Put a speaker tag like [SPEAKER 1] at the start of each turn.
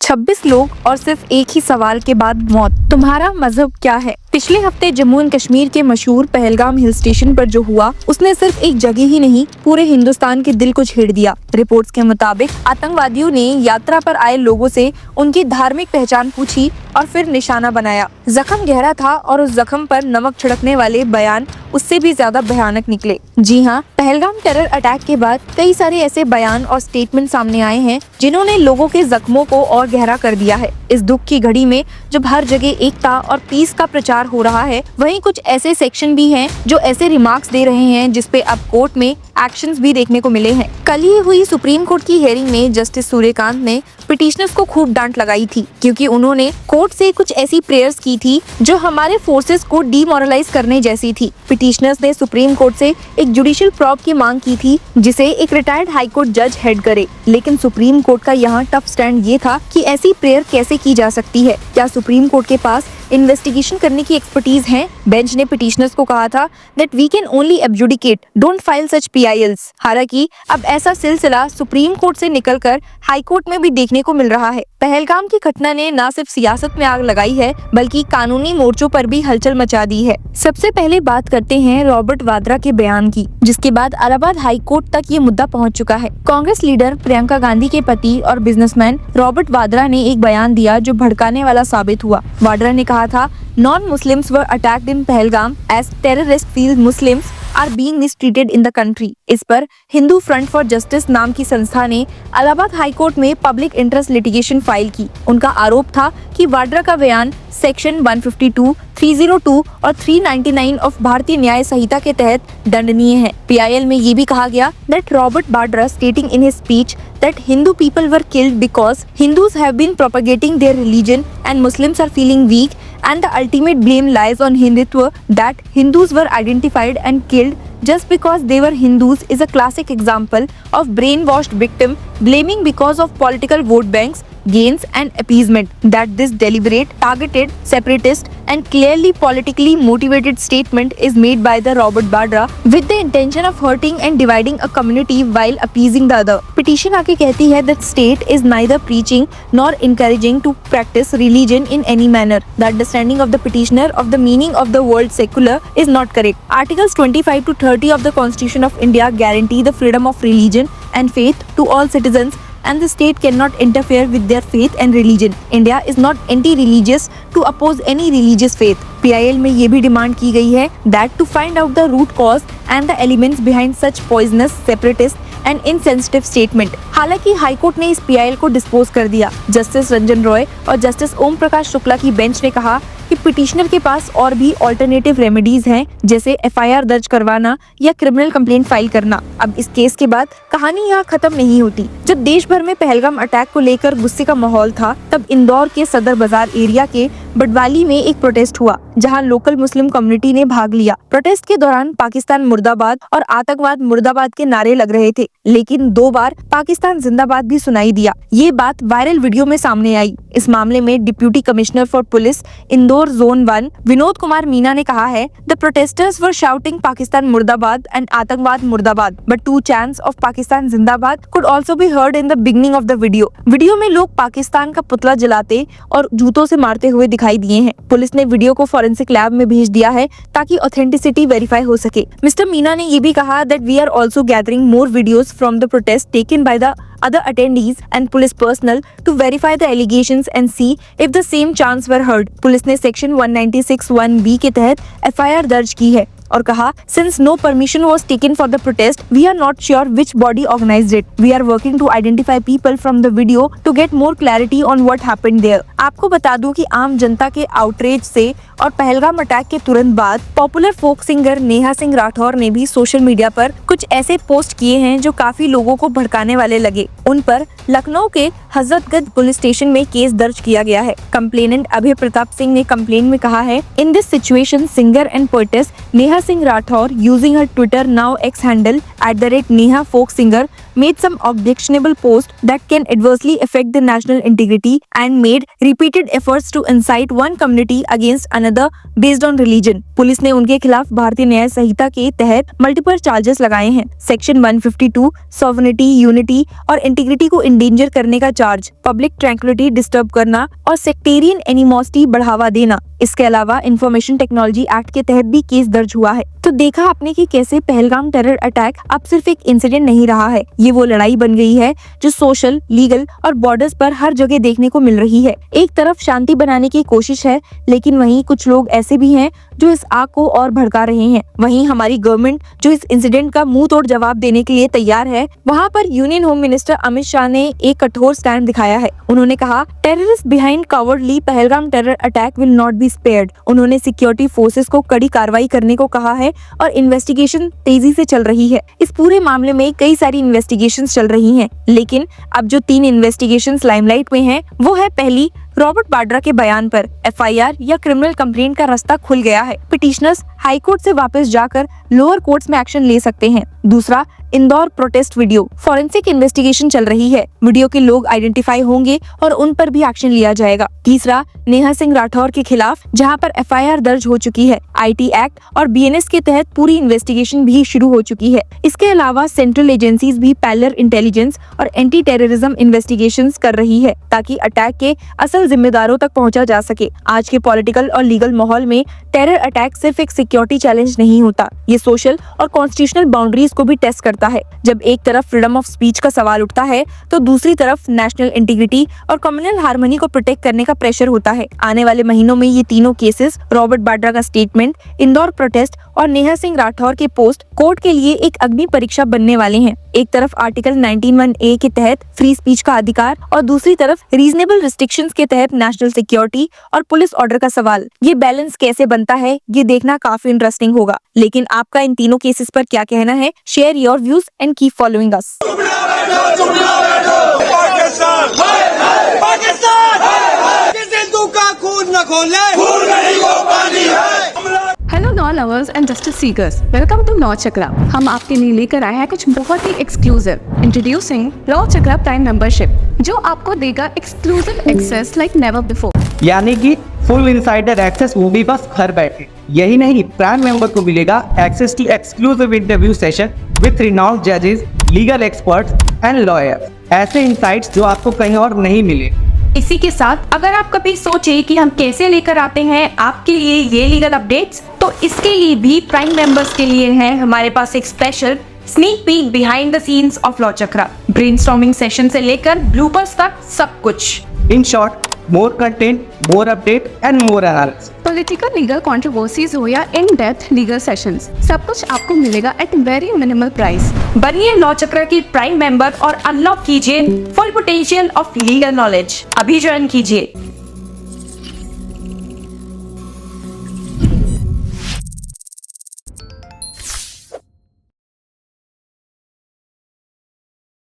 [SPEAKER 1] 26 लोग और सिर्फ एक ही सवाल के बाद मौत। तुम्हारा मजहब क्या है? पिछले हफ्ते जम्मू एंड कश्मीर के मशहूर पहलगाम हिल स्टेशन पर जो हुआ, उसने सिर्फ एक जगह ही नहीं पूरे हिंदुस्तान के दिल को छेड़ दिया। रिपोर्ट्स के मुताबिक आतंकवादियों ने यात्रा पर आए लोगों से उनकी धार्मिक पहचान पूछी और फिर निशाना बनाया। जख्म गहरा था और उस जख्म पर नमक छिड़कने वाले बयान उससे भी ज्यादा भयानक निकले। जी हाँ, पहलगाम टेरर अटैक के बाद कई सारे ऐसे बयान और स्टेटमेंट सामने आए हैं जिन्होंने लोगों के जख्मों को और गहरा कर दिया है। इस दुख की घड़ी में जब हर जगह एकता और पीस का प्रचार हो रहा है, वहीं कुछ ऐसे सेक्शन भी हैं जो ऐसे रिमार्क्स दे रहे हैं जिसपे अब कोर्ट में एक्शंस भी देखने को मिले हैं। कल ही हुई सुप्रीम कोर्ट की हियरिंग में जस्टिस सूर्यकांत ने पिटिशनर्स को खूब डांट लगाई थी, क्योंकि उन्होंने कोर्ट से कुछ ऐसी प्रेयर्स की थी जो हमारे फोर्सेस को डीमोरलाइज करने जैसी थी। पिटिशनर्स ने सुप्रीम कोर्ट से एक जुडिशियल प्रॉब की मांग की थी जिसे एक रिटायर्ड हाई कोर्ट जज हेड करे, लेकिन सुप्रीम कोर्ट का यहाँ टफ स्टैंड ये था कि ऐसी प्रेयर कैसे की जा सकती है, क्या सुप्रीम कोर्ट के पास इन्वेस्टिगेशन करने की एक्सपर्टीज है। बेंच ने पिटिशनर्स को कहा था that we can only adjudicate, don't file such PILs। हालांकि अब ऐसा सिलसिला सुप्रीम कोर्ट से निकलकर हाई कोर्ट में भी देखने को मिल रहा है। पहलगाम की घटना ने न सिर्फ सियासत में आग लगाई है बल्कि कानूनी मोर्चों पर भी हलचल मचा दी है। सबसे पहले बात करते हैं रॉबर्ट वाड्रा के बयान की, जिसके बाद इलाहाबाद हाई कोर्ट तक ये मुद्दा पहुंच चुका है। कांग्रेस लीडर प्रियंका गांधी के पति और बिजनेसमैन रॉबर्ट वाड्रा ने एक बयान दिया जो भड़काने वाला साबित हुआ। वाड्रा ने कहा था, non-Muslims were attacked in Pahalgam as terrorists feel Muslims are being mistreated in the country। इस पर हिंदू फ्रंट फॉर जस्टिस नाम की संस्था ने इलाहाबाद हाई कोर्ट में पब्लिक इंटरेस्ट लिटिगेशन फाइल की। उनका आरोप था कि वाड्रा का बयान सेक्शन 152, 302 और 399 ऑफ भारतीय न्याय संहिता के तहत दंडनीय है। PIL में ये भी कहा गया that Robert Vadra stating in his speech that Hindu people were killed because Hindus have been propagating their religion and Muslims are feeling weak and the ultimate blame lies on Hindutva, that Hindus were identified and killed just because they were Hindus is a classic example of brainwashed victim blaming because of political vote banks, gains and appeasement, that this deliberate, targeted, separatist and clearly politically motivated statement is made by the Robert Vadra with the intention of hurting and dividing a community while appeasing the other। Petition आके कहती है that state is neither preaching nor encouraging to practice religion in any manner। The understanding of the petitioner of the meaning of the word secular is not correct। Articles 25 to 30 of the Constitution of India guarantee the freedom of religion and faith to all citizens and the state cannot interfere with their faith and religion। India is not anti-religious to oppose any religious faith। PIL में ये भी demand की गई है that to find out the root cause and the elements behind such poisonous, separatist and insensitive statement। हालांकि high court ने इस PIL को डिस्पोज कर दिया। जस्टिस रंजन रॉय और जस्टिस ओम प्रकाश शुक्ला की बेंच ने कहा कि पिटिशनर के पास और भी ऑल्टरनेटिव रेमेडीज हैं, जैसे FIR दर्ज करवाना या क्रिमिनल कंप्लेंट फाइल करना। अब इस केस के बाद कहानी यहाँ खत्म नहीं होती। जब देश भर में पहलगाम अटैक को लेकर गुस्से का माहौल था, तब इंदौर के सदर बाजार एरिया के बडवाली में एक प्रोटेस्ट हुआ, जहां लोकल मुस्लिम कम्युनिटी ने भाग लिया। प्रोटेस्ट के दौरान पाकिस्तान मुर्दाबाद और आतंकवाद मुर्दाबाद के नारे लग रहे थे, लेकिन 2 बार पाकिस्तान जिंदाबाद भी सुनाई दिया। ये बात वायरल वीडियो में सामने आई। इस मामले में deputy commissioner for police Indore zone 1 Vinod Kumar Meena ने कहा है, the protesters were shouting Pakistan मुर्दाबाद एंड आतंकवाद मुर्दाबाद, बट 2 chants ऑफ पाकिस्तान जिंदाबाद could also be heard in the beginning of the video. Video में लोग पाकिस्तान का पुतला जलाते और जूतों से मारते हुए दिखाई दिए हैं। पुलिस ने वीडियो को फॉरेंसिक लैब में भेज दिया है ताकि ऑथेंटिसिटी वेरीफाई हो सके। मिस्टर मीना ने ये भी कहा that we are also gathering more videos from the protest taken by the other attendees and police personnel to verify the allegations and see if the same chants were heard। Police ने section 196(1)(b के तहत FIR दर्ज की है और कहा, since no permission was taken for the protest, we are not sure which body organized it। We are working to identify people from the video to get more clarity on what happened there। आपको बता दूं कि आम जनता के outreach से और Pahalgam attack के तुरंत बाद popular folk singer Neha Singh Rathore ने भी सोशल मीडिया पर कुछ ऐसे पोस्ट किए हैं जो काफी लोगों को भड़काने वाले लगे। उन पर लखनऊ के हजरतगंज पुलिस स्टेशन में केस दर्ज किया गया है। कंप्लेनेंट अभय प्रताप सिंह ने कंप्लेन में कहा है, in this situation singer and poetess Neha Singh Rathore using her Twitter now X handle @Neha folk singer made some objectionable posts that can adversely affect the national integrity and made repeated efforts to incite one community against another based on religion. Police ने उनके खिलाफ भारतीय न्याय संहिता के तहत multiple charges लगाए हैं। Section 152 sovereignty, unity और इंटीग्रिटी को इंडेंजर करने का चार्ज, पब्लिक ट्रैंक्विलिटी डिस्टर्ब करना और सेक्टेरियन एनिमोसिटी बढ़ावा देना। इसके अलावा इंफॉर्मेशन टेक्नोलॉजी एक्ट के तहत भी केस दर्ज हुआ है। तो देखा आपने कि कैसे पहलगाम टेरर अटैक अब सिर्फ एक इंसिडेंट नहीं रहा है, ये वो लड़ाई बन गई है जो सोशल, लीगल और बॉर्डर्स पर हर जगह देखने को मिल रही है। एक तरफ शांति बनाने की कोशिश है, लेकिन वहीं कुछ लोग ऐसे भी हैं जो इस आग को और भड़का रहे हैं। वहीं हमारी गवर्नमेंट जो इस इंसिडेंट का मुंह तोड़ जवाब देने के लिए तैयार है, वहाँ पर union home minister Amit Shah ने एक कठोर स्टैंड दिखाया है। उन्होंने कहा, terrorist behind cowardly Pahalgam terror attack will not be spared. उन्होंने सिक्योरिटी फोर्सेस को कड़ी कार्रवाई करने को कहा है और इन्वेस्टिगेशन तेजी से चल रही है। इस पूरे मामले में कई सारी इन्वेस्टिगेशंस चल रही हैं, लेकिन अब जो 3 इन्वेस्टिगेशंस लाइमलाइट में हैं, वो है पहली रॉबर्ट वाड्रा के बयान पर एफआईआर या क्रिमिनल कंप्लेंट का रास्ता खुल गया है। पिटिशनर्स हाई कोर्ट से वापस जाकर लोअर कोर्ट्स में एक्शन ले सकते हैं। दूसरा, Indore protest video, forensic investigation चल रही है। वीडियो के लोग आइडेंटिफाई होंगे और उन पर भी एक्शन लिया जाएगा। तीसरा, नेहा सिंह राठौर के खिलाफ जहां पर एफआईआर दर्ज हो चुकी है, आईटी एक्ट और बीएनएस के तहत पूरी इन्वेस्टिगेशन भी शुरू हो चुकी है। इसके अलावा सेंट्रल एजेंसीज भी पैरेलल इंटेलिजेंस और एंटी टेररिज्म इन्वेस्टिगेशंस कर रही है ताकि अटैक के असल जिम्मेदारों तक पहुंचा जा सके। आज के पॉलिटिकल और लीगल माहौल में टेरर अटैक सिर्फ एक सिक्योरिटी चैलेंज नहीं होता, ये सोशल और कॉन्स्टिट्यूशनल बाउंड्रीज को भी टेस्ट करता है। जब एक तरफ फ्रीडम ऑफ स्पीच का सवाल उठता है, तो दूसरी तरफ नेशनल इंटीग्रिटी और कम्युनल हार्मनी को प्रोटेक्ट करने का प्रेशर होता है। आने वाले महीनों में ये तीनों केसेस, रॉबर्ट वाड्रा का स्टेटमेंट, इंदौर प्रोटेस्ट और नेहा सिंह राठौर के पोस्ट कोर्ट के लिए एक अग्नि परीक्षा बनने वाले हैं। एक तरफ आर्टिकल 19(1)A के तहत फ्री स्पीच का अधिकार और दूसरी तरफ रीजनेबल रिस्ट्रिक्शंस के तहत नेशनल सिक्योरिटी और पुलिस ऑर्डर का सवाल। ये बैलेंस कैसे बनता है, ये देखना काफी इंटरेस्टिंग होगा। लेकिन आपका इन तीनों केसेस पर क्या कहना है? Share your views and keep following us.
[SPEAKER 2] Hello law lovers and justice seekers, welcome to Law Chakra. हम आपके लिए लेकर आए हैं कुछ बहुत ही exclusive. Introducing Law Chakra prime membership, जो आपको देगा exclusive access like never before.
[SPEAKER 3] यानी कि फुल इनसाइडर एक्सेस, वो भी बस घर बैठे। यही नहीं, प्राइम मेंबर को मिलेगा access to exclusive interview session with renowned जजेस, लीगल एक्सपर्ट्स एंड लॉयर्स। ऐसे इनसाइट्स जो आपको कहीं और नहीं मिले।
[SPEAKER 2] इसी के साथ अगर आप कभी सोचे कि हम कैसे लेकर आते हैं आपके लिए ये लीगल अपडेट्स, तो इसके लिए भी प्राइम मेंबर्स के लिए है हमारे पास एक special sneak peek behind the scenes of law chakra. Brainstorming session से लेकर ब्लूपर्स तक सब कुछ।
[SPEAKER 3] In short, more content, more update and more analysis.
[SPEAKER 2] Political legal controversies हो या इन डेप्थ लीगल सेशंस, सब कुछ आपको मिलेगा एट वेरी मिनिमल प्राइस। बनिए लॉ चक्र की प्राइम मेंबर और अनलॉक कीजिए full potential of legal knowledge. अभी ज्वाइन कीजिए।